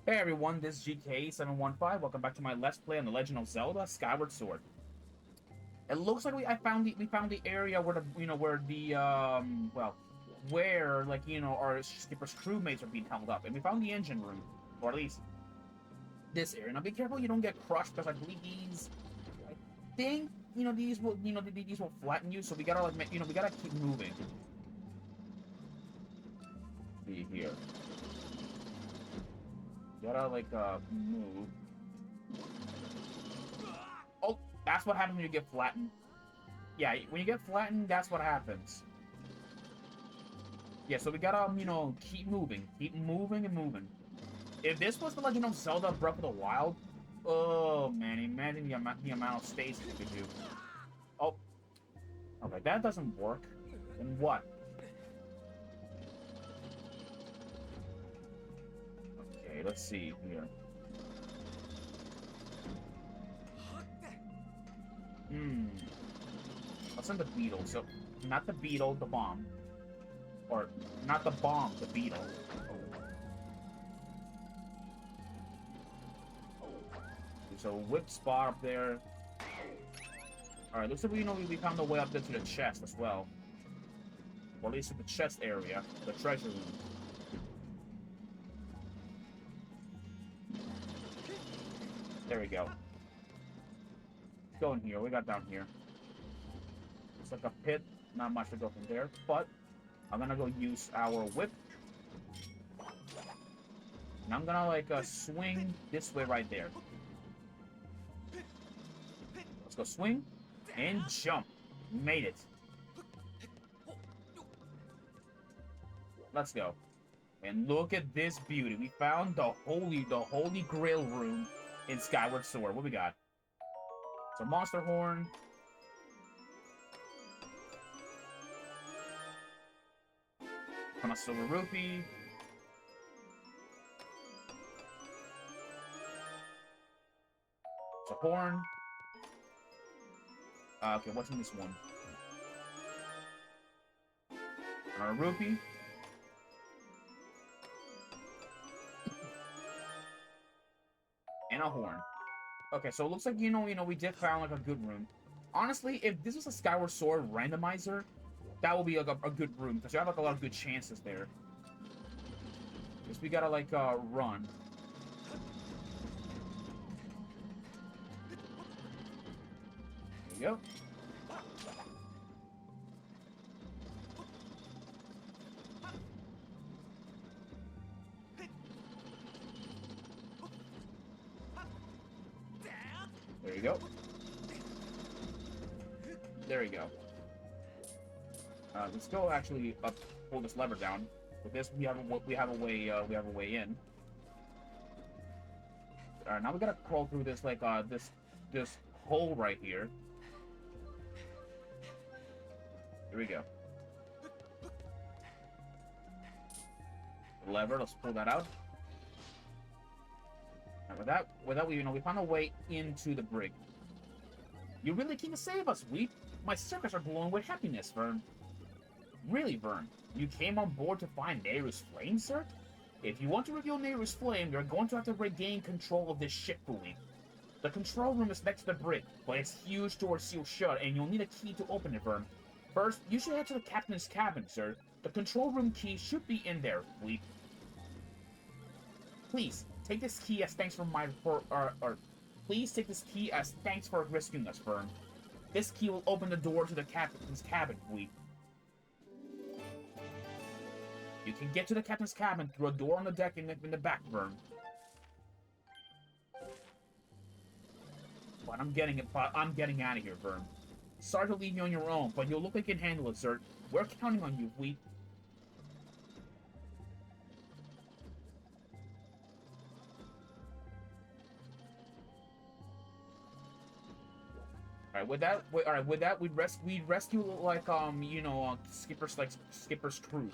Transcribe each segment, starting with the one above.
Hey everyone, this is GK715. Welcome back to my Let's Play on The Legend of Zelda: Skyward Sword. It looks like we found the area where where our skipper's crewmates are being held up, and we found the engine room, or at least this area. Now be careful you don't get crushed because I believe I think these will flatten you, so we gotta we gotta keep moving. See here, gotta move. Oh, that's what happens when you get flattened. Yeah, when you get flattened, that's what happens. Yeah, so we gotta, keep moving. Keep moving and moving. If this was The Legend of Zelda Breath of the Wild, oh, man, imagine the amount of stages you could do. Oh, okay, that doesn't work. Then what? Okay, let's see here. Let's send the beetle. So, not the beetle, the bomb. Or, not the bomb, the beetle. So, whip spot up there. Alright, looks like we found a way up there to the chest as well. Or at least to the chest area, the treasure room. There we go. Go in here. We got down here. It's like a pit. Not much to go from there, but I'm gonna go use our whip. And I'm gonna swing this way right there. Let's go swing and jump. Made it. Let's go. And look at this beauty. We found the holy grail room in Skyward Sword. What we got? It's a monster horn. From a silver rupee. It's a horn. Okay, what's in this one? A rupee. And a horn. Okay, so it looks like, we did found, like, a good room. Honestly, if this was a Skyward Sword randomizer, that would be, like, a good room, because you have, like, a lot of good chances there. Guess we gotta, run. There we go. There you go. There we go. Let's go actually pull this lever down. With this, we have a way in. All right, now we gotta crawl through this this hole right here. Here we go. Lever. Let's pull that out. And with that, we found a way into the brig. You really came to save us, Weep. My circuits are glowing with happiness, Vern. Really, Vern? You came on board to find Nehru's flame, sir? If you want to reveal Nehru's flame, you're going to have to regain control of this ship, Weep. The control room is next to the brig, but its huge door is sealed shut, and you'll need a key to open it, Vern. First, you should head to the captain's cabin, sir. The control room key should be in there, Weep. Please, take this key as thanks please take this key as thanks for rescuing us, Vern. This key will open the door to the captain's cabin, Weep. You can get to the captain's cabin through a door on the deck in the back, Vern. But I'm getting out of here, Vern. Sorry to leave you on your own, but you'll look like you can handle it, sir. We're counting on you, Weep. With that, we'd rescue Skipper's crew.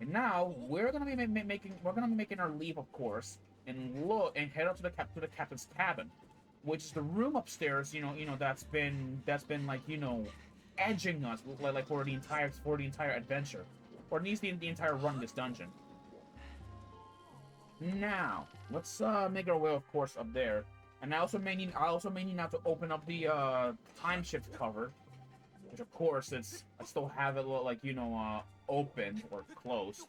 And now we're gonna be making our leave, of course, and head up to the captain's cabin, which is the room upstairs. That's been edging us for the entire adventure, or at least the entire run of this dungeon. Now, let's make our way, of course, up there. And I also may need now to open up the time shift cover, which of course I still have it like open or closed.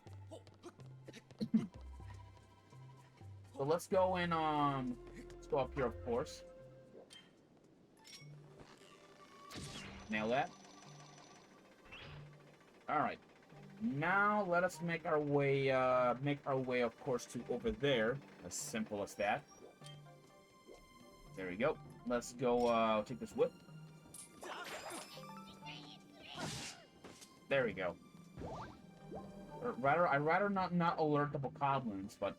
So let's go in let's go up here, of course. Nail that. All right. Now let us make our way, of course, to over there. As simple as that. There we go. Let's go take this whip. There we go. I'd rather not alert the bokoblins, but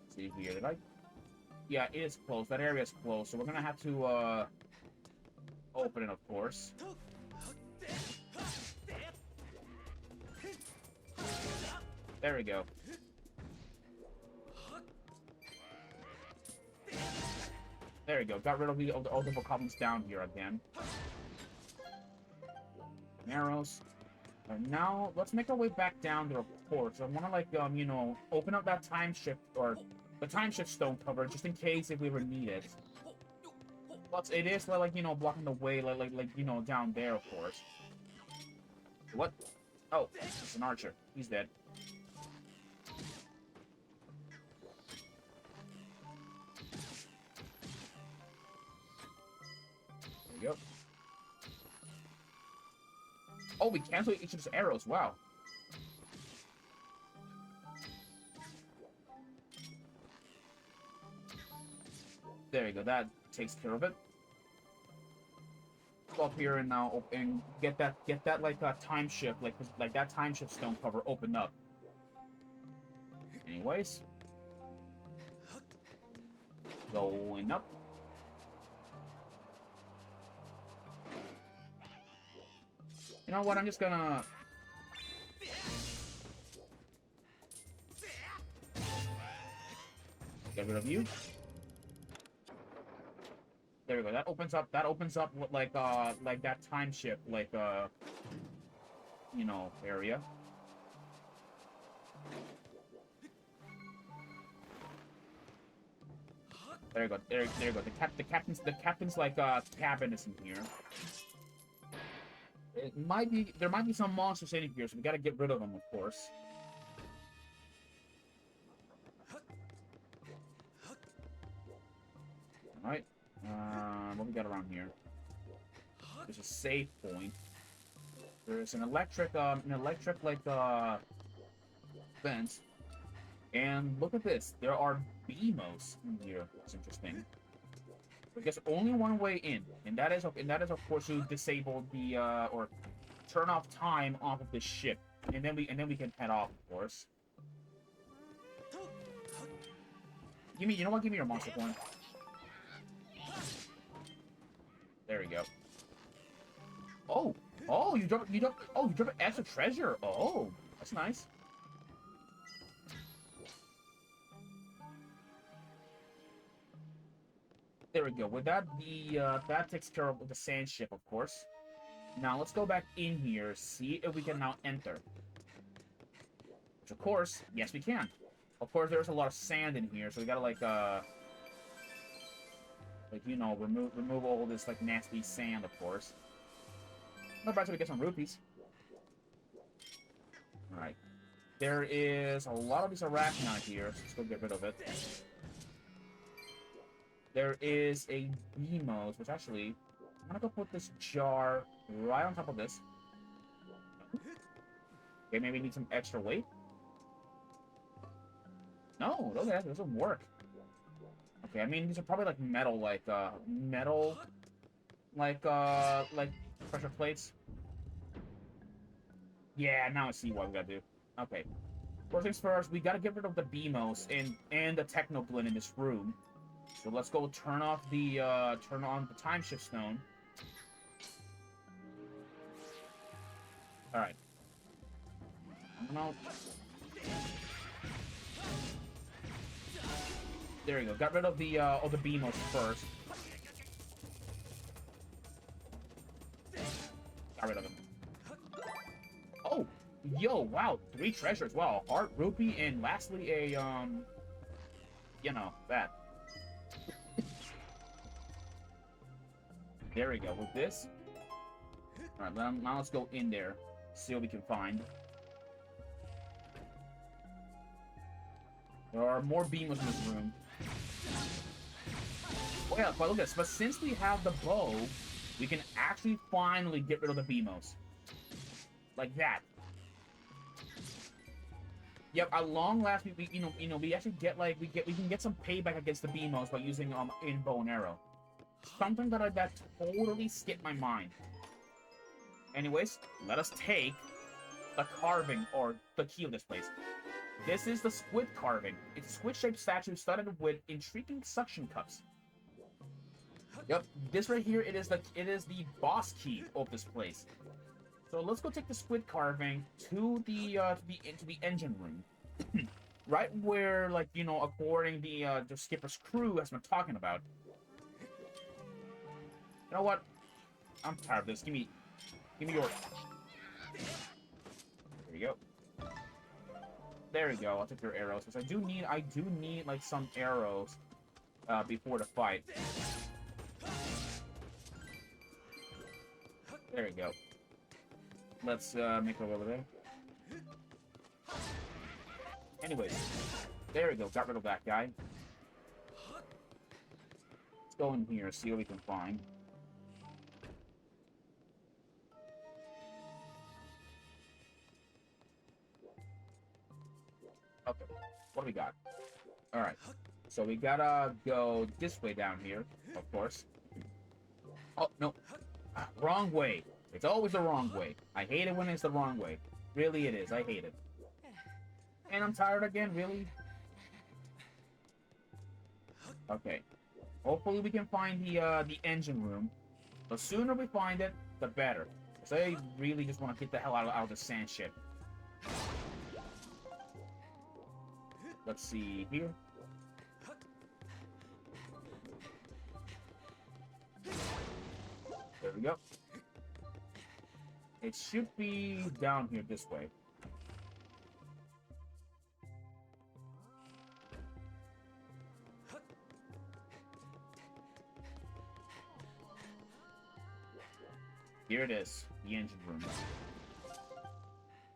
let's see here. Did I? Yeah, it is closed. That area is closed, so we're gonna have to open it, of course. There we go. There we go. Got rid of all the bokoblins down here again. Arrows. Now let's make our way back down there, of course. I want to like open up that time shift or the time shift stone cover just in case if we ever need it. But it is like blocking the way like down there, of course. What? Oh, it's an archer. He's dead. There we go. Oh, we cancel each of his arrows. Wow. There we go. That takes care of it. Go up here and now open. Get that like time shift like that time shift stone cover opened up. Anyways, going up. You know what? I'm just gonna... get rid of you. There we go. That opens up like that time shift, like area. There you go. There you go. The captain's like cabin is in here. There might be some monsters in here, so we gotta get rid of them, of course. Alright. What we got around here? There's a save point. There's an electric like fence. And look at this. There are BMOs in here. That's interesting. I guess only one way in, and that is of course to disable the or turn off time off of this ship, and then we can head off, of course. You know what? Give me your monster coin. There we go. Oh, you drop an extra treasure. Oh, that's nice. There we go. With that, that takes care of the sand ship, of course. Now let's go back in here, see if we can now enter. Which, of course, yes, we can. Of course, there's a lot of sand in here, so we gotta remove all this like nasty sand, of course. Not bad, so we get some rupees. All right. There is a lot of these arachni here, so let's go get rid of it. There is a BMOs, which actually, I'm gonna go put this jar right on top of this. Okay, maybe we need some extra weight. No, okay, that doesn't work. Okay, I mean, these are probably like metal, like pressure plates. Yeah, now I see what we gotta do. Okay. First things first, we gotta get rid of the BMOs and the Technoblin in this room. So let's go turn on the time shift stone. All right. There you go. Got rid of the BMOs first. Got rid of them. Oh, yo, Wow, 3 treasures. Wow, a heart, rupee, and lastly a, you know, that. There we go. With this. Alright, now let's go in there. See what we can find. There are more beamers in this room. Oh yeah, but look at this. But since we have the bow, we can actually finally get rid of the beamos. Like that. Yep, at long last, we actually get like we can get some payback against the beamos by using in bow and arrow. Something that totally skipped my mind. Anyways, let us take the carving or the key of this place. This is the squid carving. It's a squid-shaped statue studded with intriguing suction cups. Yep, this right here, it is the boss key of this place. So let's go take the squid carving to the engine room, right where, like, you know, according the skipper's crew has been talking about. You know what? I'm tired of this. Give me yours. There you go. There we go. I'll take your arrows because I do need like some arrows before the fight. There we go. Let's make our way over there. Anyways, there we go. Got rid of that guy. Let's go in here, see what we can find. Okay, what do we got? Alright, so we gotta go this way down here, of course. Oh, no. Wrong way. It's always the wrong way. I hate it when it's the wrong way. Really it is. I hate it. And I'm tired again, really? Okay. Hopefully we can find the engine room. The sooner we find it, the better. So I really just want to get the hell out of the sand ship. Let's see here. There we go. It should be down here this way. Here it is, the engine room.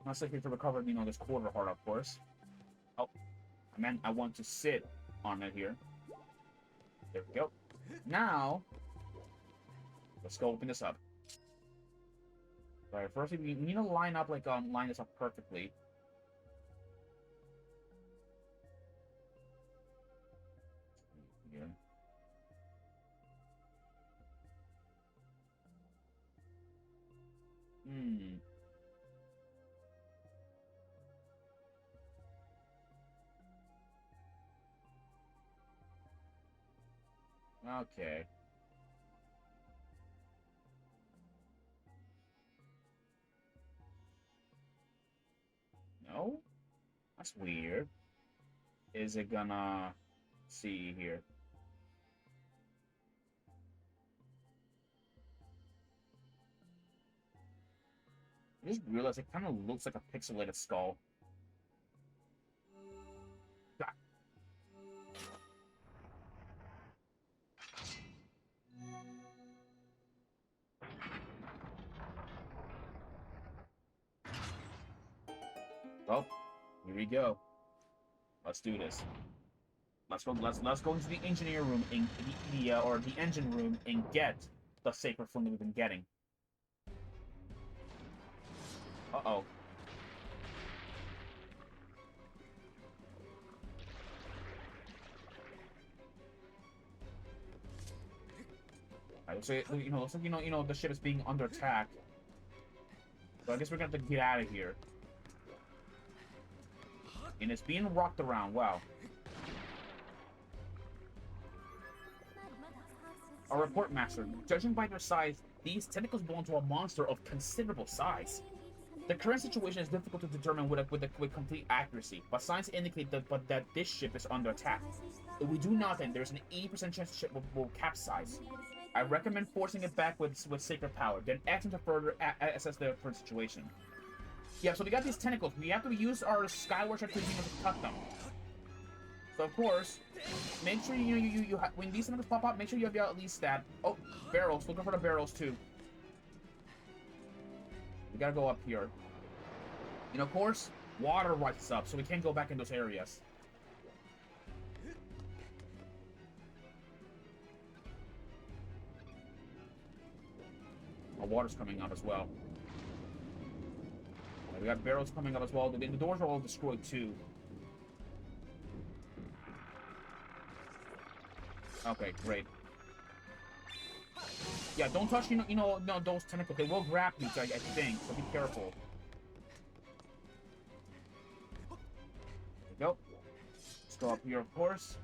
Not here to recover, you know, this quarter heart, of course. Oh, I meant I want to sit on it here. There we go. Now, let's go open this up. Alright, first we need to line up, like, line this up perfectly. Here. Okay. No? That's weird. Is it gonna... see here? I just realized it kind of looks like a pixelated skull. God. Well, here we go. Let's do this. Let's go into the engineer room and the engine room and get the sacred flame that we've been getting. Uh-oh. Alright, so looks like the ship is being under attack. So I guess we're gonna have to get out of here. And it's being rocked around. Wow. A report master. Judging by their size, these tentacles belong to a monster of considerable size. The current situation is difficult to determine with complete accuracy, but signs indicate that this ship is under attack. If we do nothing, there's an 80% chance the ship will capsize. I recommend forcing it back with sacred power, then acting to further assess the current situation. Yeah, so we got these tentacles. We have to use our Skyward to cut them. So of course, make sure when these tentacles pop up, make sure you have at least that. Oh, barrels. Looking for the barrels too. We gotta go up here. And of course, water rises up, so we can't go back in those areas. Water's coming up as well. We got barrels coming up as well. The doors are all destroyed too. Okay, great. Yeah, don't touch no, those tentacles. They will grab you, I think. So be careful. There we go. Let's go up here, of course.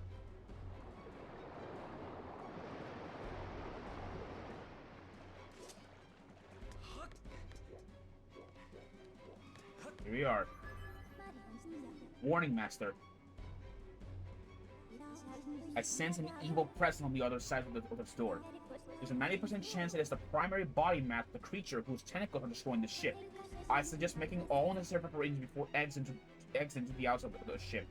Here we are. Warning, Master. I sense an evil presence on the other side of this door. There's a 90% chance it is the primary body map, the creature whose tentacles are destroying the ship. I suggest making all necessary preparations before exit into the outside of the ship.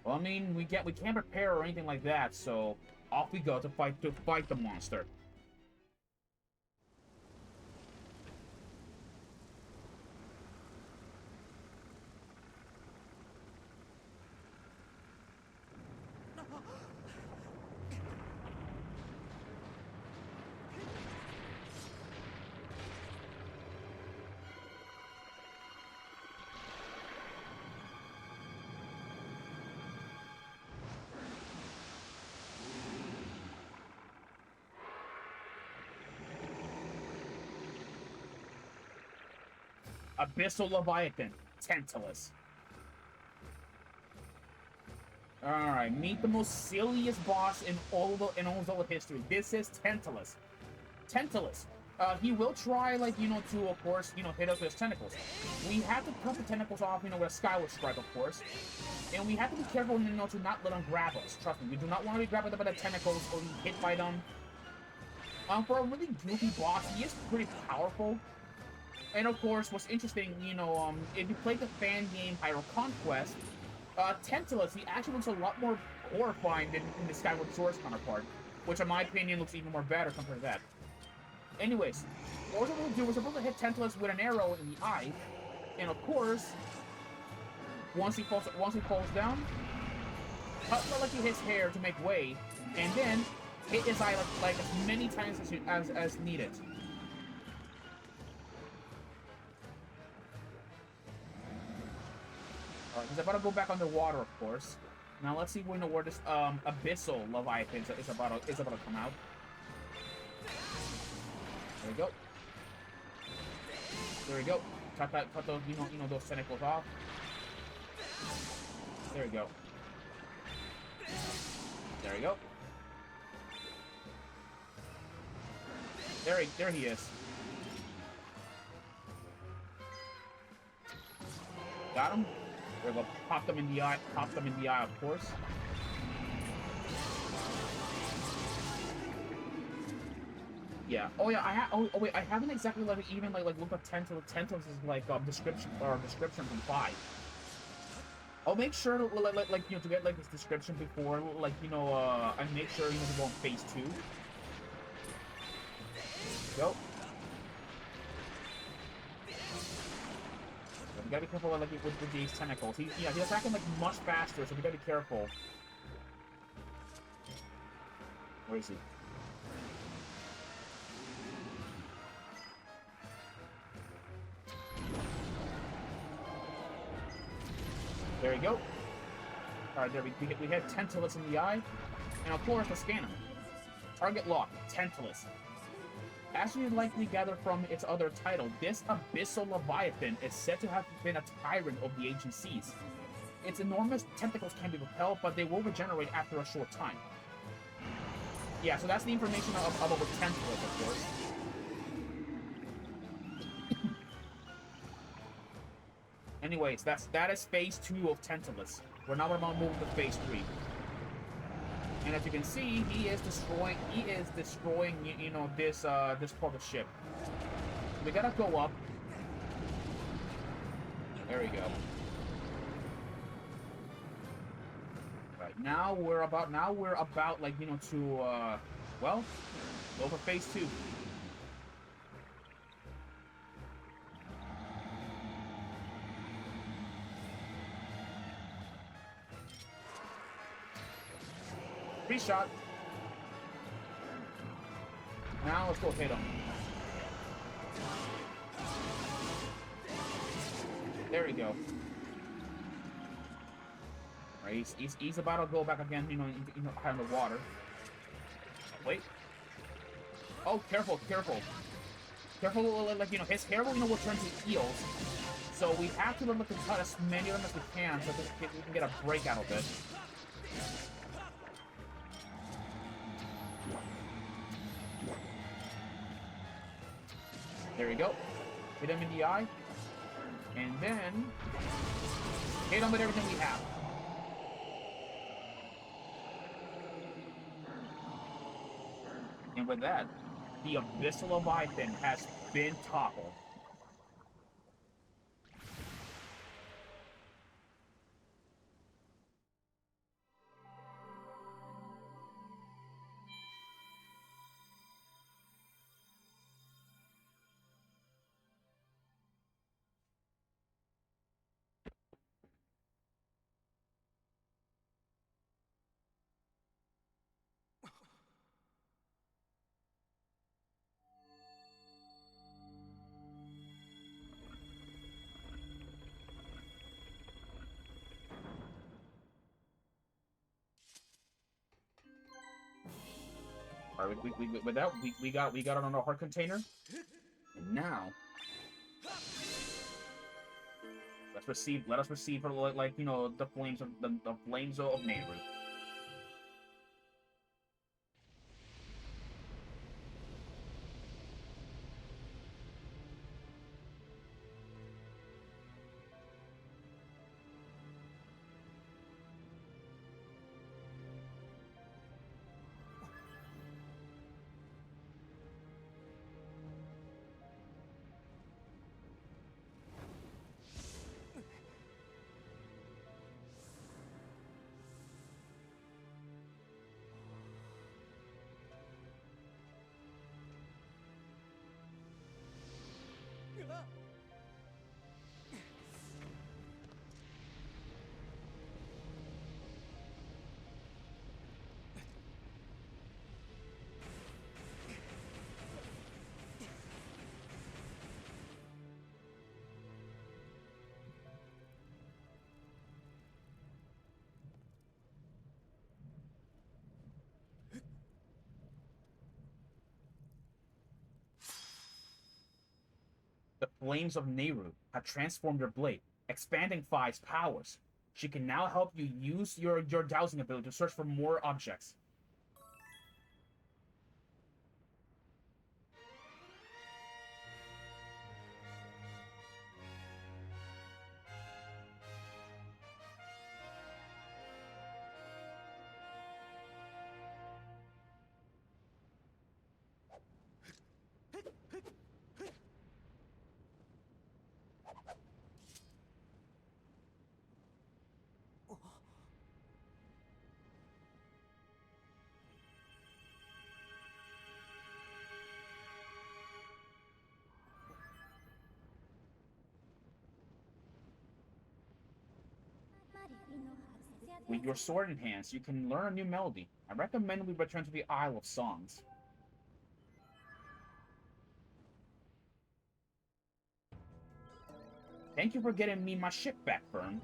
Well, I mean, we can't prepare or anything like that, so off we go to fight the monster. Abyssal Leviathan, Tantalus. Alright, meet the most silliest boss in all Zelda history. This is Tantalus. Tantalus. He will try, like, to, of course, hit us with his tentacles. We have to cut the tentacles off, with a Skyward strike, of course. And we have to be careful, to not let them grab us. Trust me, we do not want to be grabbed by the tentacles or be hit by them. For a really goofy boss, he is pretty powerful. And of course, what's interesting, if you play the fan game Hyrule Conquest, Tantalus, he actually looks a lot more horrifying than the Skyward Sword's counterpart, which in my opinion looks even more better compared to that. Anyways, what we're supposed to do, we're supposed to hit Tantalus with an arrow in the eye, and of course, once he falls down, cut like his hair to make way, and then hit his eye like as many times as needed. He's about to go back underwater, of course. Now let's see where this Abyssal Leviathan is about to come out. There we go. There we go. Cut those those tentacles off. There we go. There we go. There he is. Got him. We're gonna pop them in the eye. Pop them in the eye, of course. Yeah. Oh yeah. Oh wait. I haven't exactly even looked up Tantalus' description from 5. I'll make sure to to get his description before and make sure to go on phase 2. Go. You gotta be careful with these tentacles. He's attacking much faster, so we gotta be careful. Where is he? There we go. Alright, there we had Tantalus in the eye. And of course, let's scan him. Target locked, Tantalus. As you likely gather from its other title, this Abyssal Leviathan is said to have been a tyrant of the ancient seas. Its enormous tentacles can be repelled, but they will regenerate after a short time. Yeah, so that's the information about Tantalus, of course. Anyways, that is phase 2 of Tantalus. We're now about to move to phase 3. And as you can see, he is destroying this part of the ship. We gotta go up. There we go. Right, now we're about, like, you know, to, well, go for phase 2. Pre-shot. Now let's go hit him. There we go. Right, he's about to go back again, you know, high in the water. Wait. Oh, careful, careful. Careful, like, you know, his hair will, you know, will turn to eels. So we have to look to cut as many of them as we can so we can get a break out of it. There we go. Hit him in the eye. And then hit him with everything we have. And with that, the Abyssal Leviathan has been toppled. Alright, with that, we got it on our heart container. And now let us receive like, you know, the flames of the flames of Nehru. The flames of Nehru have transformed her blade, expanding Fi's powers. She can now help you use your dowsing ability to search for more objects. With your sword in hands, you can learn a new melody. I recommend we return to the Isle of Songs. Thank you for getting me my ship back, Fern.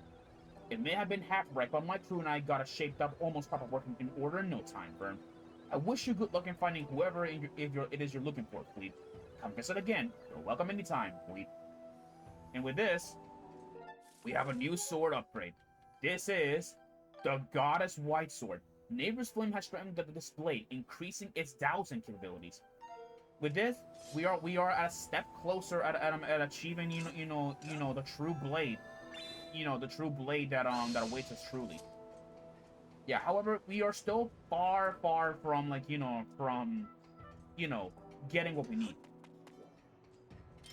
It may have been half-wrecked, but my crew and I got it shaped up almost proper working in order in no time, Fern. I wish you good luck in finding whoever it is you're looking for, Fleet. Come visit again. You're welcome anytime, Fleet. And with this, we have a new sword upgrade. This is the Goddess White Sword. Neighbor's Flame has strengthened this blade, increasing its dowsing capabilities. With this, we are a step closer at achieving the true blade, the true blade that awaits us truly. Yeah. However, we are still far from getting what we need.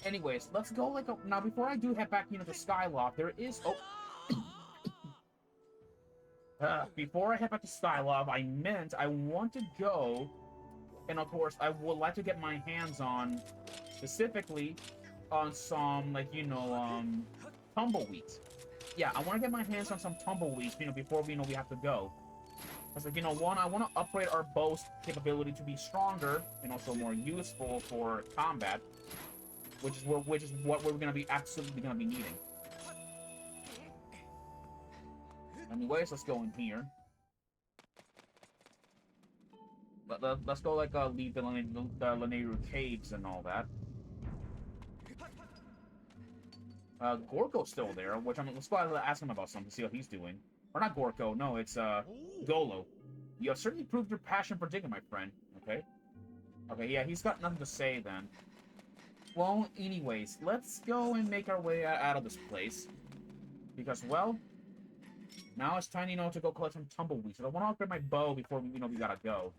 Anyways, let's go like a... Now, before I do head back, to Skyloft, there is... Oh. Before I head back to Skyloft, I want to go... And, of course, I would like to get my hands on, specifically, on some, like, tumbleweeds. Yeah, I want to get my hands on some tumbleweeds, before we have to go. Because, like, one, I want to upgrade our bow's capability to be stronger and also more useful for combat, which is what we're going to be absolutely going to be needing. Anyways, let's go in here. Let's go, like, leave the Lanayru caves and all that. Gorko's still there, which let's go ask him about something, see how he's doing. Or not Gorko, no, it's, Golo. You have certainly proved your passion for digging, my friend. Okay? Okay, yeah, he's got nothing to say, then. Well, anyways, let's go and make our way out of this place. Because, well, now it's time, to go collect some tumbleweeds. So I want to upgrade my bow before we gotta go.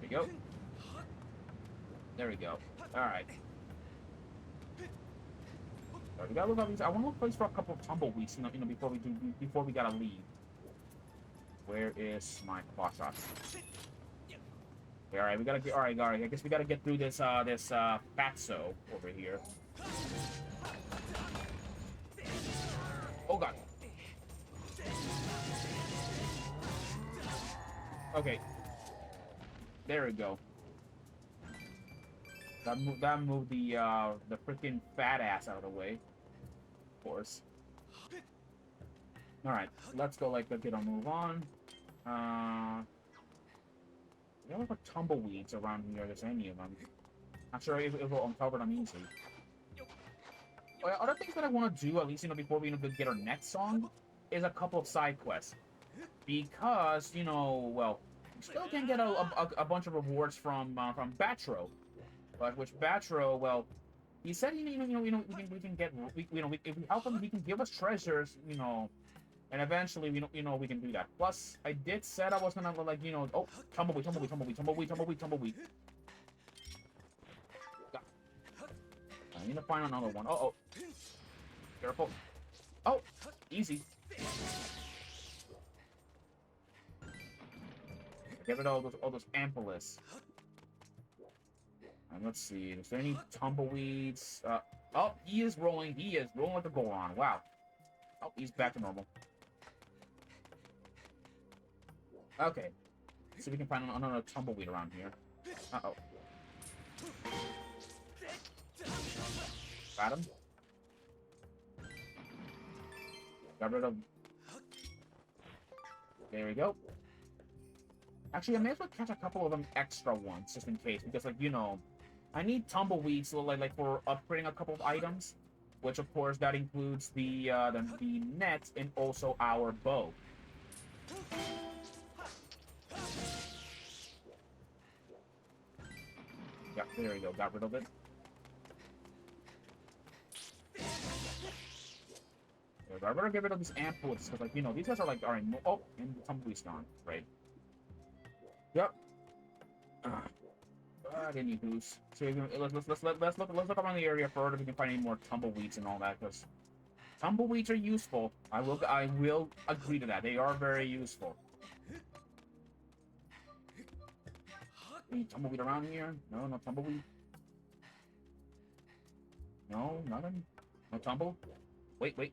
There we go. There we go. Alright. We gotta look at these. I want to look for a couple of tumbleweeds, before we gotta leave. Where is my claw shots? Okay, all right, we gotta get. All right. I guess we gotta get through this fatso over here. Oh god. Okay. There we go. That moved the freaking fat ass out of the way. Of course. Alright, let's go get a move on. We don't have tumbleweeds around here, there's any of them. Not sure if we'll uncover them easily. Other things that I want to do, at least, before we get our next song, is a couple of side quests. Because, well, we still can get a bunch of rewards from Batro. But which Batro, well, he said, we can get, if we help him, he can give us treasures, and eventually, we can do that. Plus, I did said I was gonna, like, oh, tumbleweed. I need to find another one. Uh-oh. Careful. Oh, easy. Get rid of all those amphilis. And let's see, is there any tumbleweeds? Oh, he is rolling like a Goron. Wow. Oh, he's back to normal. Okay. See if we can find another tumbleweed around here. Uh-oh. Got him. Got rid of... There we go. Actually, I may as well catch a couple of them extra ones, just in case, because, like, I need tumbleweeds, so, like for upgrading a couple of items, which, of course, that includes the net and also our bow. Yeah, there we go. Got rid of it. I better get rid of these amphilis, because, like, these guys are, like, alright, oh, and the tumbleweed's gone, right? Yep. Anywho's. So let's look around the area further if we can find any more tumbleweeds and all that, because tumbleweeds are useful. I will agree to that. They are very useful. Any tumbleweed around here? No, no tumbleweed. No, nothing. No tumble. Wait.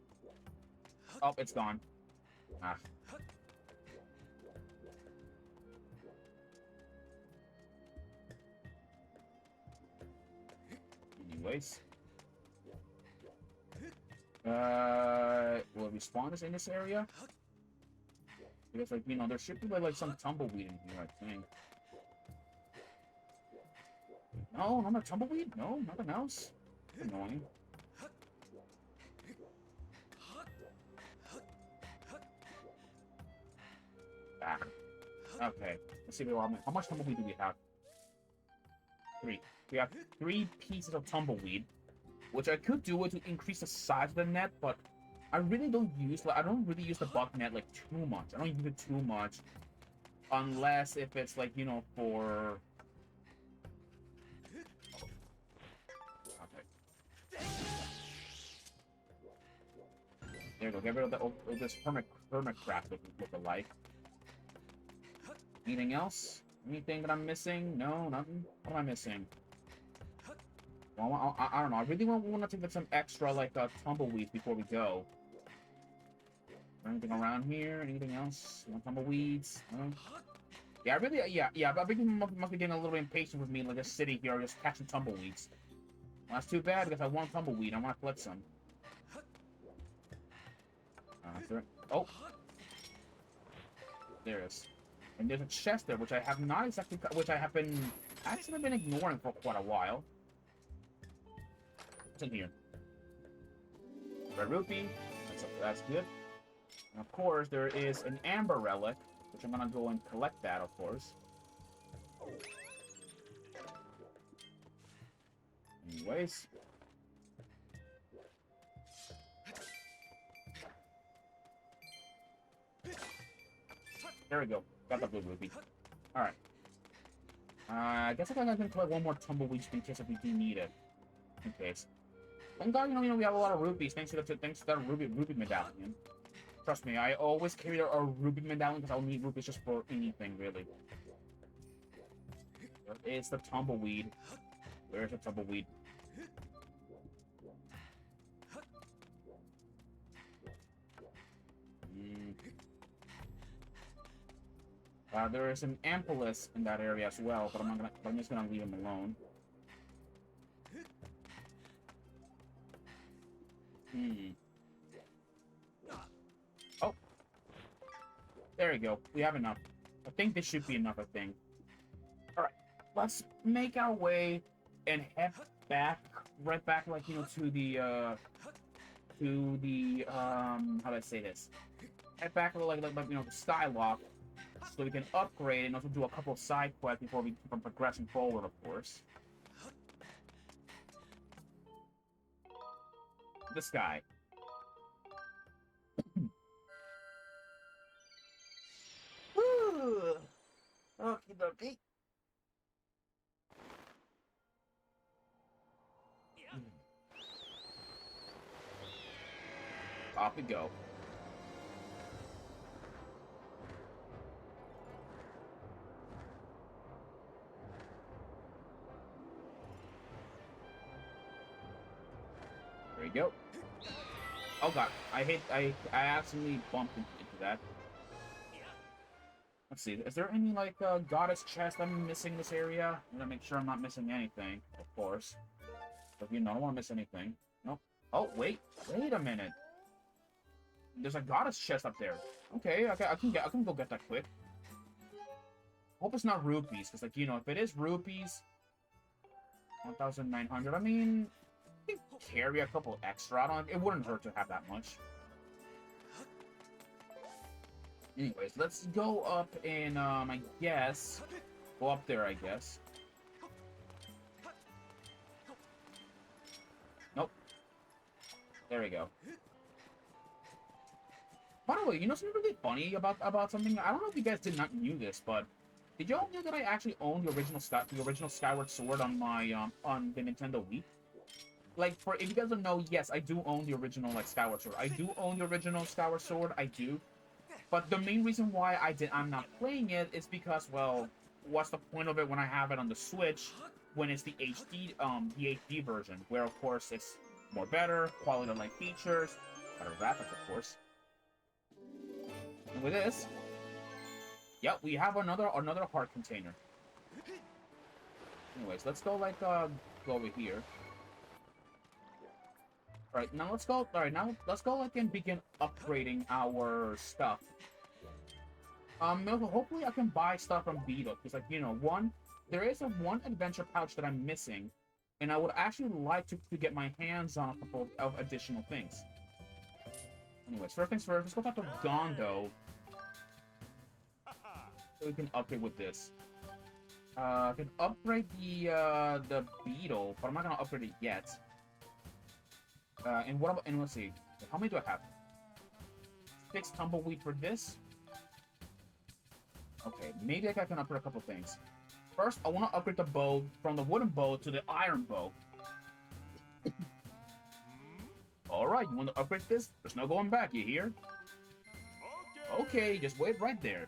Oh, it's gone. Ah. Anyways. Will respawn in this area? Because, like, there should be, like, some tumbleweed in here, I think. No, not a tumbleweed? No, nothing else? Annoying. Ah. Okay. Let's see how much tumbleweed do we have? 3. We have 3 pieces of tumbleweed, which I could do it to increase the size of the net, but I really don't use, I don't really use the buck net, like, too much. I don't use it too much, unless if it's, like, for... There we go. Get rid of, this hermit-crap look alike. Anything else? Anything that I'm missing? No, nothing. What am I missing? Well, I don't know. I really want to take some extra, like, tumbleweeds before we go. Anything around here? Anything else? You want tumbleweeds? Yeah, I really, yeah. I think you must be getting a little bit impatient with me, like, just sitting here, just catching tumbleweeds. Well, that's too bad, because I want tumbleweed. I want to collect some. Oh! There it is. And there's a chest there, which I have not exactly, which I have been, actually been ignoring for quite a while. What's in here? Red rupee. That's good. And of course, there is an amber relic, which I'm gonna go and collect that, of course. Anyways. There we go. Got the blue rupee. Alright. I guess I'm gonna collect one more tumbleweed in case if we do need it. In case. Thank God, we have a lot of rupees thanks to that ruby medallion. Trust me, I always carry a ruby medallion because I'll need rupees just for anything, really. There is the tumbleweed. Where's the tumbleweed? There is an Ampulus in that area as well, but I'm just gonna leave him alone. Oh. There we go. We have enough. I think this should be enough, I think. Alright. Let's make our way and head back, right back, like, to the, how do I say this? Head back, like, the Skywalk, so we can upgrade and also do a couple of side quests before we keep on progressing forward, of course. This guy. Okie dokie. Off we go. There we go. Oh god, I accidentally bumped into that. Let's see, is there any, like, goddess chest I'm missing in this area? I'm gonna make sure I'm not missing anything, of course. But, I don't want to miss anything. Nope. Oh, wait a minute. There's a goddess chest up there. Okay, I can go get that quick. Hope it's not rupees, because, like, if it is rupees, 1,900, I mean, I can carry a couple extra. It wouldn't hurt to have that much. Anyways, let's go up and, I guess, go up there, I guess. Nope. There we go. By the way, something really funny about something? I don't know if you guys did not knew this, but did y'all know that I actually own the original Skyward Sword on my, on the Nintendo Wii? Like, if you guys don't know, yes, I do own the original, like, Skyward Sword. I do own the original Skyward Sword, I do. But the main reason why I'm not playing it is because, well, what's the point of it when I have it on the Switch when it's the HD version, where of course it's more better, quality of life features, better graphics, of course. And with this, yep, we have another heart container. Anyways, let's go go over here. Alright, now let's go. Alright, now let's go and begin upgrading our stuff. Hopefully I can buy stuff from Beetle, because, like, there is one adventure pouch that I'm missing, and I would actually like to get my hands on a couple of additional things. Anyways, first things first, let's go talk to Gondo, so we can upgrade with this. I can upgrade the Beetle, but I'm not gonna upgrade it yet. And let's see, how many do I have? 6 tumbleweed for this. Okay, maybe I can upgrade a couple things. First, I want to upgrade the bow from the wooden bow to the iron bow. Alright, you want to upgrade this? There's no going back, you hear? Okay, just wait right there.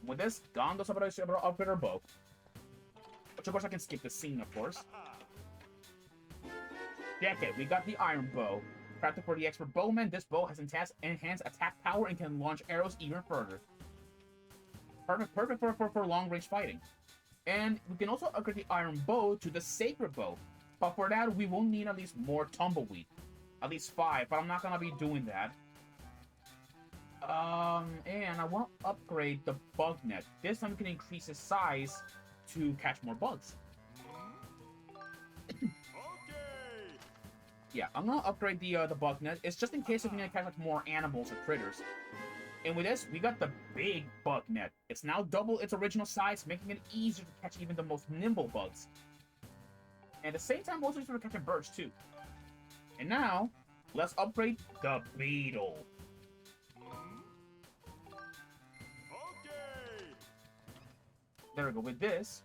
With this, Gondos about to upgrade our bow. Which, of course, I can skip the scene, of course. Check it, we got the iron bow. Crafted for the expert bowman, this bow has enhanced attack power and can launch arrows even further. Perfect for long-range fighting. And we can also upgrade the iron bow to the sacred bow. But for that, we will need at least more tumbleweed. At least 5, but I'm not gonna be doing that. And I want to upgrade the bug net. This time we can increase its size to catch more bugs. Yeah, I'm gonna upgrade the bug net. It's just in case we need to catch like more animals or critters. And with this, we got the big bug net. It's now double its original size, making it easier to catch even the most nimble bugs. And at the same time, also used for catching birds too. And now, let's upgrade the beetle. There we go. With this,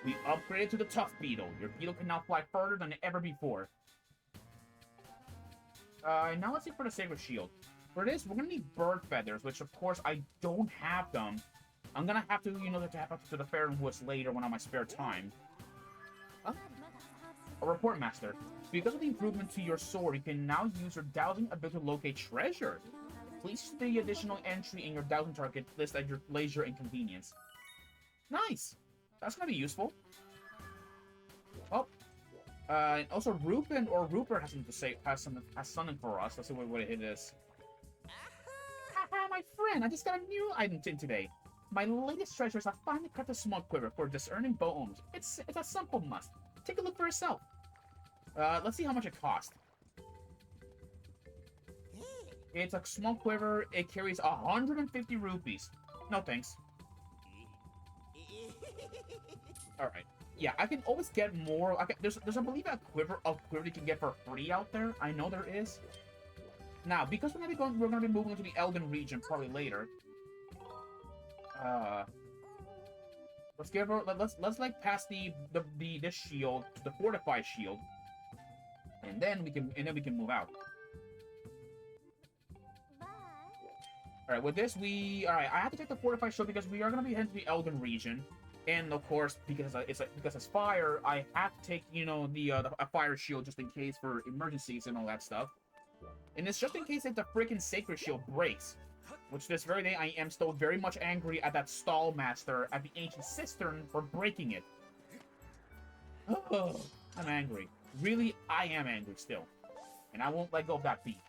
we upgraded to the tough beetle. Your beetle can now fly further than ever before. Now let's see for the sacred shield. For this, we're gonna need bird feathers, which of course I don't have them. I'm gonna have to, you know, tap up to the fair and woods later when I have my spare time. Huh? A report master. Because of the improvement to your sword, you can now use your dowsing ability to locate treasure. Please use the additional entry in your dowsing target list at your leisure and convenience. Nice! That's gonna be useful. Oh. And also Rupin or Rupert has something to say, has something for us. Let's see what it is. Haha, my friend, I just got a new item today. My latest treasure is a finely crafted small quiver for discerning bow owners. It's a simple must. Take a look for yourself. Let's see how much it costs. It's a small quiver. It carries 150 rupees. No thanks. Alright. Yeah, I can always get more. There's I believe a quiver you can get for free out there. I know there is. Now, because we're gonna be moving into the Elden region probably later. Let's give her. Let's like pass this shield, the fortified shield, and then we can move out. All right, with this all right. I have to take the fortified shield because we are gonna be heading to the Elden region, and of course because it's fire, I have to take a fire shield just in case for emergencies and all that stuff. And it's just in case if the freaking sacred shield breaks. Which this very day I am still very much angry at that stall master at the ancient cistern for breaking it. Oh, I'm angry. Really, I am angry still. And I won't let go of that beat.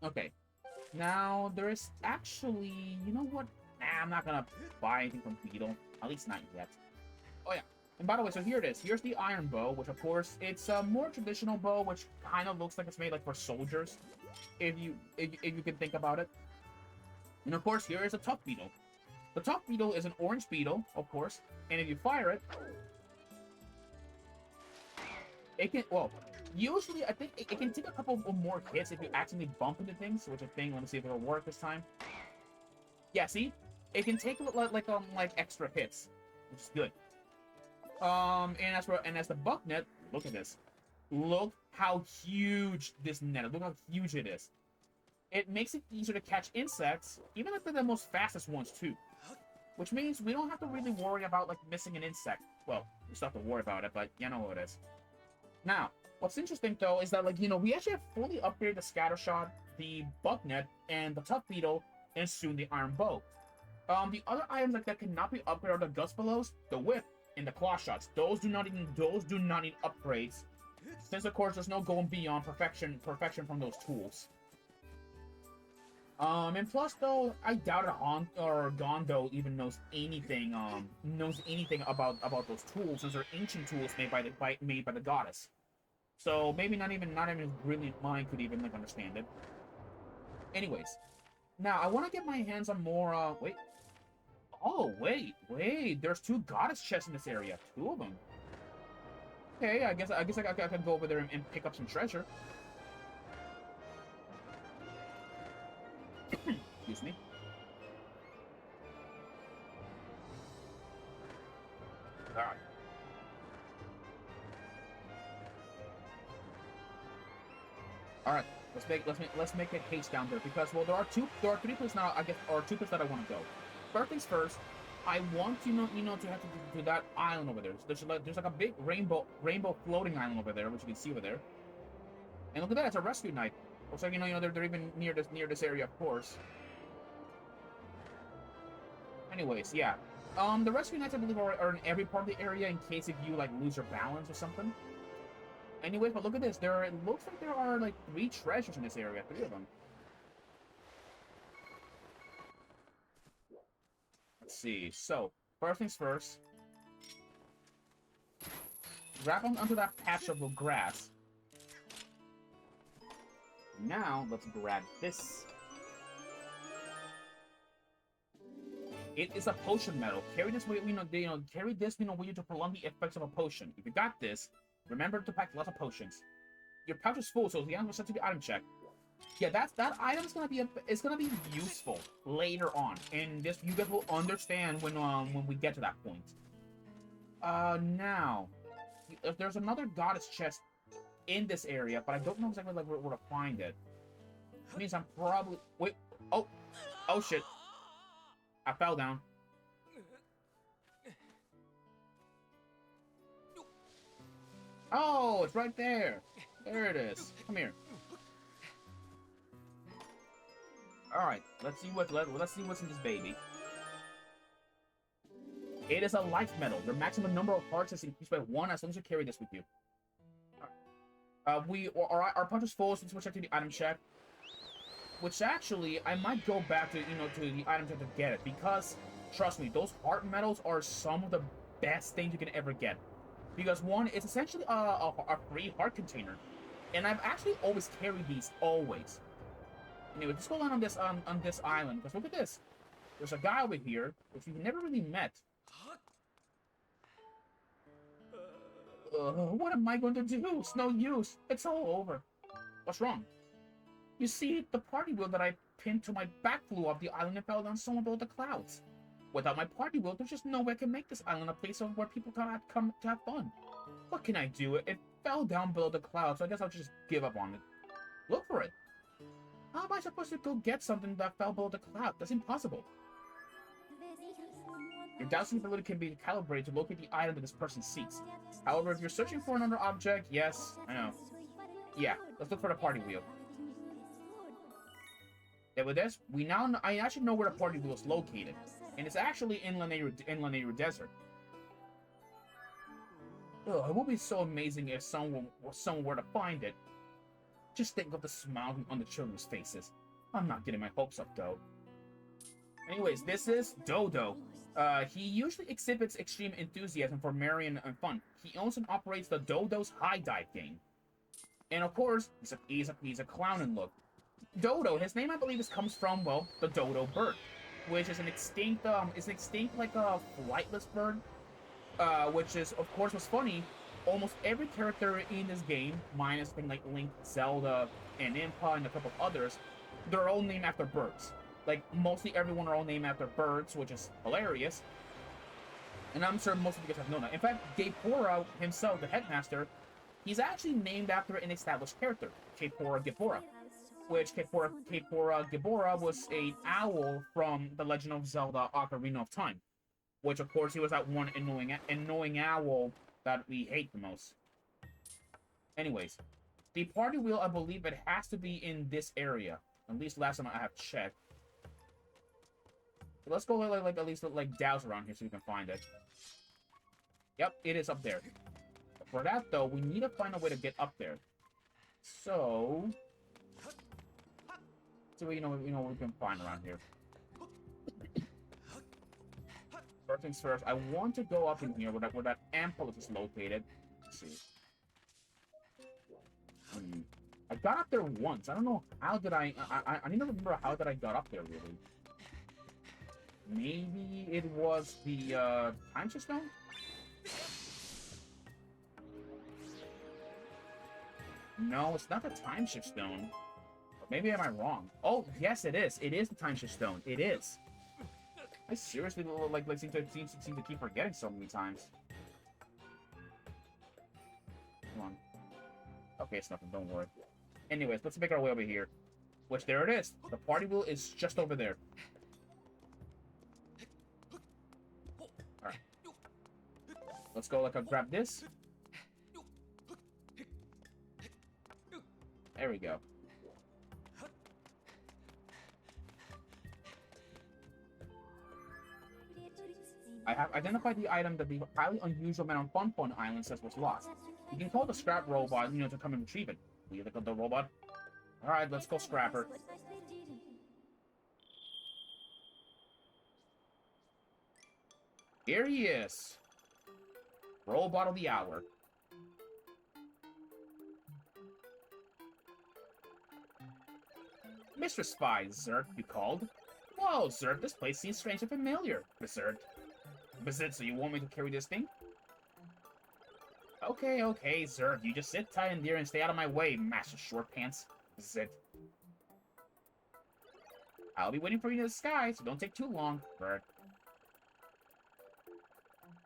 Okay. Now, there is actually... You know what? Nah, I'm not gonna buy anything from Beetle. At least not yet. Oh, yeah. And by the way, so here it is. Here's the iron bow, which of course, it's a more traditional bow, which kind of looks like it's made like for soldiers. If you can think about it. And of course, here is a tough beetle. The tough beetle is an orange beetle, of course, and if you fire it, it can, well, usually I think it can take a couple of more hits if you accidentally bump into things, which I think, let me see if it'll work this time. Yeah, see? It can take like extra hits, which is good. And as the buck net, look at this. Look how huge this net is. Look how huge it is. It makes it easier to catch insects, even if they're the most fastest ones too. Which means we don't have to really worry about like missing an insect. Well, we still have to worry about it, but you know what it is. Now, what's interesting though is that we actually have fully upgraded the scattershot, the buck net, and the tough beetle, and soon the iron bow. The other items that cannot be upgraded are the gust blows, the whip, and the claw shots. Those do not need upgrades. Since of course there's no going beyond perfection from those tools. And plus though, I doubt Gondo even knows anything about those tools, since they're ancient tools made by the goddess. So maybe not even his brilliant mind could even understand it. Anyways, now I want to get my hands on more. Wait. Oh wait. There's 2 goddess chests in this area. 2 of them. Okay, I guess I could go over there and pick up some treasure. Excuse me. Alright. All right, let's make a haste down there because well, there are three places now. I guess or two places that I want to go. First things first, I want to to have to do that island over there. So there's like a big rainbow floating island over there, which you can see over there. And look at that, it's a rescue night. Looks like they're even near this area, of course. Anyways, yeah. The rescue knights I believe are in every part of the area in case if you like lose your balance or something. Anyways, but look at this. It looks like there are like 3 treasures in this area, 3 of them. Let's see. So, first things first. Grab onto that patch of grass. Now, let's grab this. It is a potion medal. Carry this with carry this with you to prolong the effects of a potion. If you got this, remember to pack lots of potions. Your pouch is full, so the item was sent to the item check. Yeah, that item's gonna be useful later on, and you guys will understand when we get to that point. Now, there's another goddess chest in this area, but I don't know exactly like where to find it. Which means I'm probably oh shit. I fell down. Oh, it's right there. There it is. Come here. All right, let's see what's in this baby. It is a life medal. Your maximum number of hearts is increased by 1 as long as you carry this with you. Our punch is full, so let's check to the item check. Which actually, I might go back to to the item check to get it because trust me, those heart medals are some of the best things you can ever get. Because one, it's essentially a free heart container, and I've actually always carried these always. Anyway, let's go on this island because look at this. There's a guy over here which we've never really met. What am I going to do? It's no use. It's all over. What's wrong? You see, the party wheel that I pinned to my back flew off the island and fell down somewhere below the clouds. Without my party wheel, there's just no way I can make this island a place where people can come to have fun. What can I do? It fell down below the clouds, so I guess I'll just give up on it. Look for it. How am I supposed to go get something that fell below the cloud? That's impossible. Your dowsing ability can be calibrated to locate the item that this person seeks. However, if you're searching for another object, yes, I know. Yeah, let's look for the party wheel. Yeah, with this, I actually know where the party wheel is located, and it's actually in Lanayru Desert. Ugh, it would be so amazing if someone were to find it. Just think of the smile on the children's faces. I'm not getting my hopes up, though. Anyways, this is Dodo. He usually exhibits extreme enthusiasm for merry and fun. He owns and operates the Dodo's High Dive game. And of course, he's a clown in look. Dodo, his name I believe comes from, well, the dodo bird, which is an extinct like a flightless bird, which is, of course, what's funny, almost every character in this game, minus things like Link, Zelda, and Impa, and a couple of others, they're all named after birds. Like, mostly everyone are all named after birds, which is hilarious. And I'm sure most of you guys have known that. In fact, Gepora himself, the headmaster, he's actually named after an established character, Gepora Gepora. Which Gepora Gepora was an owl from The Legend of Zelda Ocarina of Time. Which, of course, he was that one annoying owl that we hate the most. Anyways, the party wheel, I believe it has to be in this area. At least last time I have checked. So let's go at least douse around here so we can find it. Yep, it is up there. For that though, we need to find a way to get up there. So, what we can find around here. First things first, I want to go up in here where that ampulus is located. Let's see. I got up there once. I don't know how did I need to remember how did I got up there really. Maybe it was the time shift stone? No, it's not the time shift stone. Or maybe am I wrong? Oh, yes, it is. It is the time shift stone. It is. I seriously seem to keep forgetting so many times. Come on. Okay, it's nothing. Don't worry. Anyways, let's make our way over here. Which, there it is. The party wheel is just over there. Alright. Let's go, like, I'll grab this. There we go. I have identified the item that the highly unusual man on Fun Fun Island says was lost. You can call the scrap robot, to come and retrieve it. We look at the robot. Alright, let's go scrap her. Here he is. Robot of the hour. Mr. Spy, Zert, you called? Whoa, Zert, this place seems strange and familiar. Zert. So you want me to carry this thing? Okay, Zert, you just sit tight in there and stay out of my way, Master Short Pants. Zit. I'll be waiting for you in the sky, so don't take too long, Zert.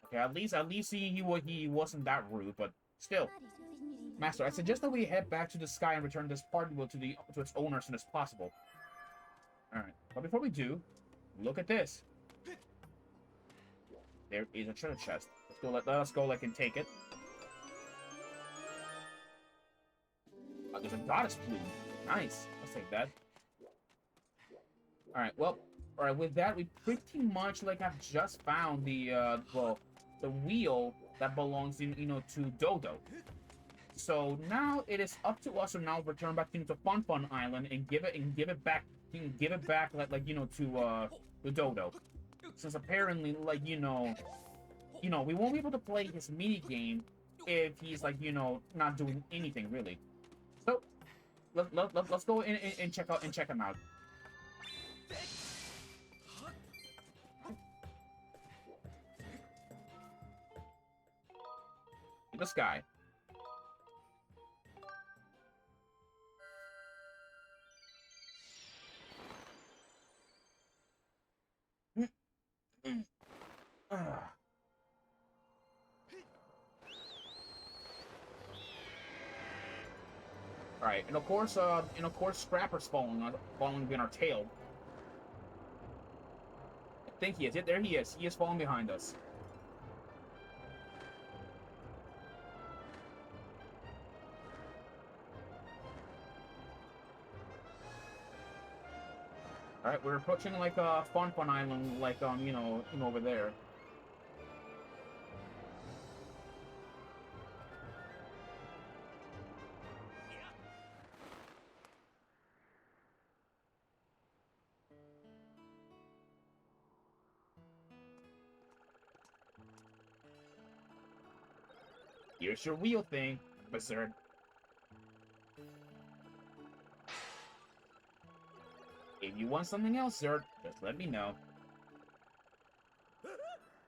Okay, at least he wasn't that rude, but still. Master, I suggest that we head back to the sky and return this party wheel to its owner as soon as possible. Alright, but before we do, look at this. There is a treasure chest. Let us go, and take it. There's a goddess plume. Nice. Let's take that. Alright, well, with that, we pretty much, have just found the wheel that belongs, to Dodo. So now it is up to us to now return back to Fun Fun Island and give it back, to Dodo. Since apparently, we won't be able to play his mini game if he's not doing anything really. So let's go in and check him out. This guy. Alright, and of course, Scrapper's following behind our tail. I think he is. Yeah, there he is. He is following behind us. Alright, we're approaching Fun Fun Island, over there. Here's your wheel thing, Berserk. If you want something else, Zert, just let me know.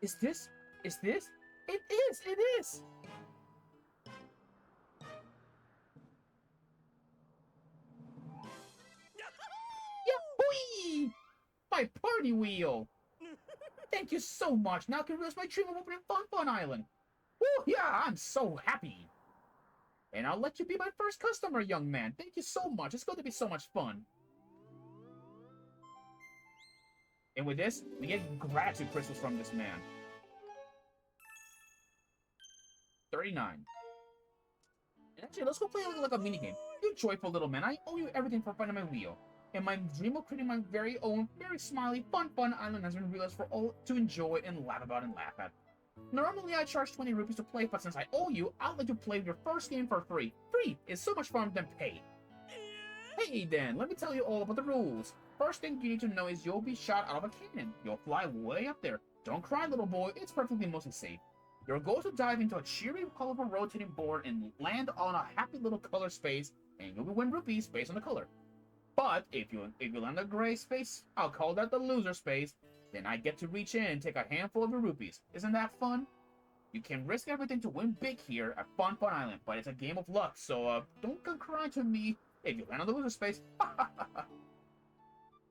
Is this? It is! Yahoo! My party wheel! Thank you so much! Now I can realize my dream of opening Fun Fun Island! Woo, yeah, I'm so happy! And I'll let you be my first customer, young man. Thank you so much. It's going to be so much fun. And with this, we get gratitude crystals from this man. 39. And actually, let's go play like a minigame. You joyful little man, I owe you everything for finding my wheel. And my dream of creating my very own, very smiley, fun island has been realized for all to enjoy and laugh about and laugh at. Normally, I charge 20 rupees to play, but since I owe you, I'll let you play your first game for free. Free is so much fun than paid. Hey then, let me tell you all about the rules. First thing you need to know is you'll be shot out of a cannon. You'll fly way up there. Don't cry, little boy. It's perfectly mostly safe. Your goal is to dive into a cheery, colorful rotating board and land on a happy little color space, and you'll win rupees based on the color. But if you land a gray space, I'll call that the loser space. Then I get to reach in and take a handful of your rupees. Isn't that fun? You can risk everything to win big here at Fun Island, but it's a game of luck, so don't come crying to me if you land on the loser space.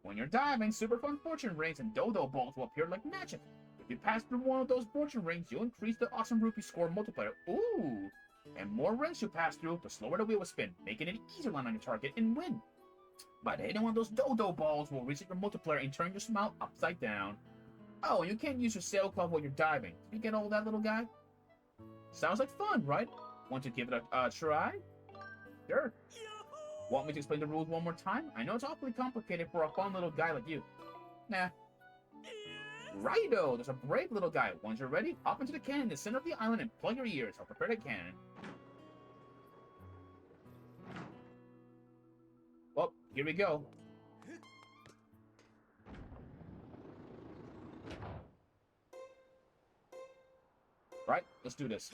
When you're diving, super fun fortune rings and dodo balls will appear like magic. If you pass through one of those fortune rings, you'll increase the awesome rupee score multiplier. Ooh! And more rings you pass through, the slower the wheel will spin, making it easier to land on your target and win. But hitting one of those dodo balls will reset your multiplier and turn your smile upside down. Oh, you can't use your sail club while you're diving. You get all that, little guy? Sounds like fun, right? Want to give it a try? Sure. Want me to explain the rules one more time? I know it's awfully complicated for a fun little guy like you. Nah. Righto! There's a brave little guy. Once you're ready, hop into the cannon in the center of the island and plug your ears. I'll prepare the cannon. Well, here we go. Right, let's do this.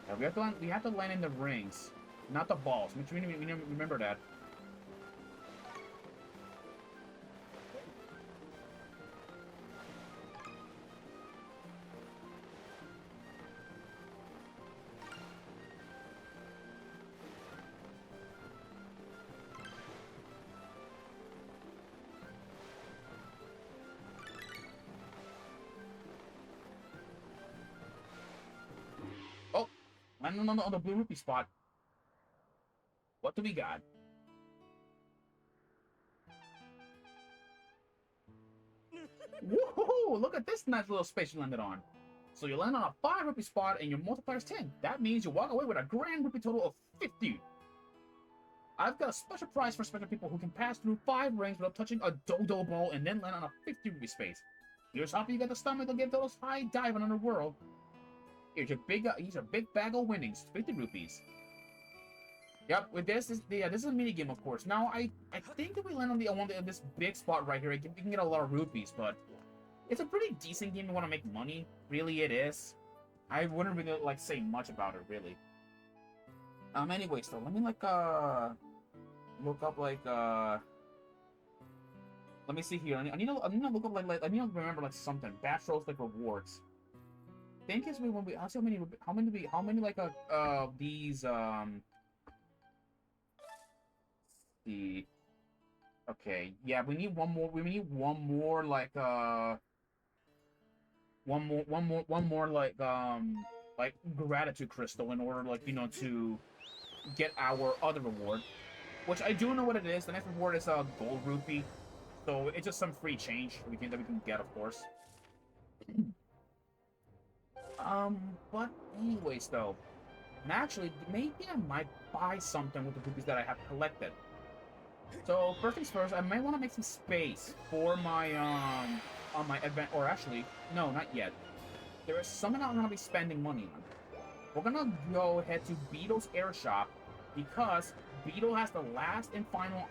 Now we have to land in the rings, not the balls. Make sure we remember that. Landing on the blue rupee spot. What do we got? Whoa! Look at this nice little space you landed on. So you land on a 5 rupee spot and your multiplier is 10. That means you walk away with a grand rupee total of 50. I've got a special prize for special people who can pass through 5 rings without touching a dodo ball and then land on a 50 rupee space. Here's hoping you got the stomach to give those high dive in another world. Here's your big bag of winnings, 50 rupees. Yep, with this is this is a mini game, of course. Now I think if we land on this big spot right here, we can get a lot of rupees, but it's a pretty decent game. You want to make money, really, it is. I wouldn't really like say much about it, really. Anyway, so let me like look up like let me see here. I need to look up like I need to remember like something. Bastrolls like rewards. I think is when we I'll see how many like these see. Okay, yeah, we need one more. We need one more like one more like gratitude crystal in order like to get our other reward, which I do know what it is. The next reward is a gold rupee, so it's just some free change that we can get, of course. But anyways, though, and actually, maybe I might buy something with the rupees that I have collected. So first things first, I might want to make some space for my on my event, or actually, no, not yet. There is something I'm gonna be spending money on. We're gonna go ahead to Beetle's Air Shop because Beetle has the last and final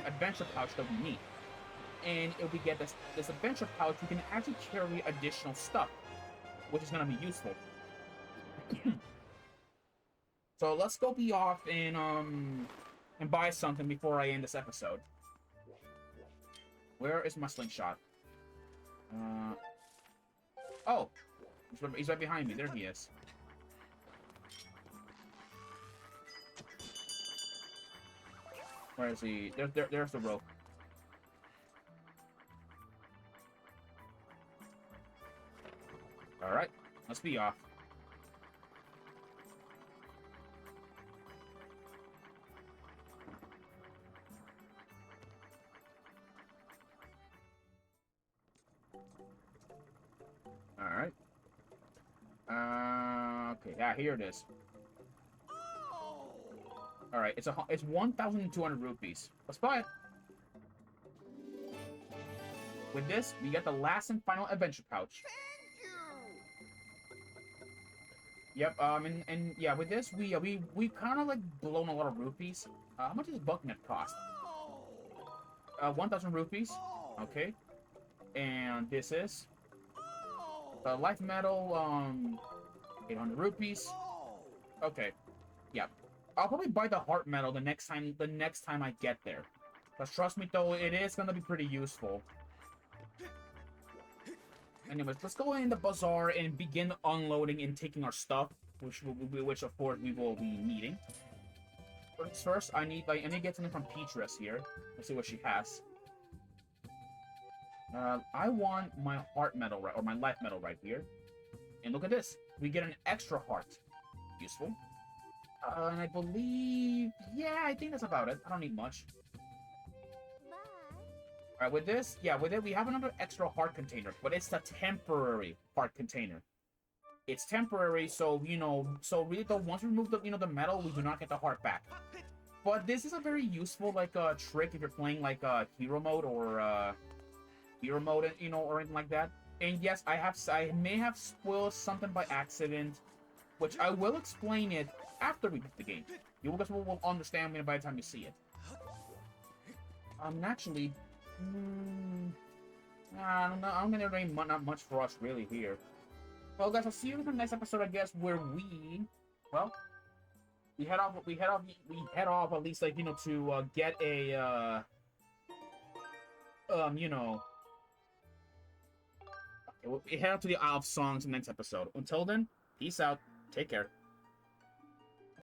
adventure pouch that we need. And if we get this adventure pouch, we can actually carry additional stuff, which is gonna be useful. So let's go be off and buy something before I end this episode. Where is my slingshot? Oh, he's right behind me. There he is. Where is he? There's the rope. All right, let's be off. All right. Okay. Yeah, here it is. All right. It's 1,200 rupees. Let's buy it. With this, we get the last and final adventure pouch. Yep. And yeah, with this, we kind of like blown a lot of rupees. How much does Bucknet cost? 1,000 rupees. Okay. And this is life metal. 800 rupees. Okay. Yep. I'll probably buy the heart metal the next time I get there. But trust me, though, it is gonna be pretty useful. Anyways, let's go in the bazaar and begin unloading and taking our stuff, which of course we will be needing. First, I need to get something from Petrus here. Let's see what she has. I want my heart medal right, or my life medal right here. And look at this. We get an extra heart. Useful. And I believe... Yeah, I think that's about it. I don't need much. Alright, with this, yeah, with it, we have another extra heart container, but it's a temporary heart container. It's temporary, so, so really, though, once we remove the, the metal, we do not get the heart back. But this is a very useful, like, trick if you're playing, like, hero mode, or, or anything like that. And yes, I may have spoiled something by accident, which I will explain it after we beat the game. You guys will understand by the time you see it. Naturally, I don't know. I'm gonna really not much for us really here. Well, guys, I'll see you in the next episode, I guess, where we head off at least, like, to get a we head out to the Isle of Songs in the next episode. Until then, peace out. Take care.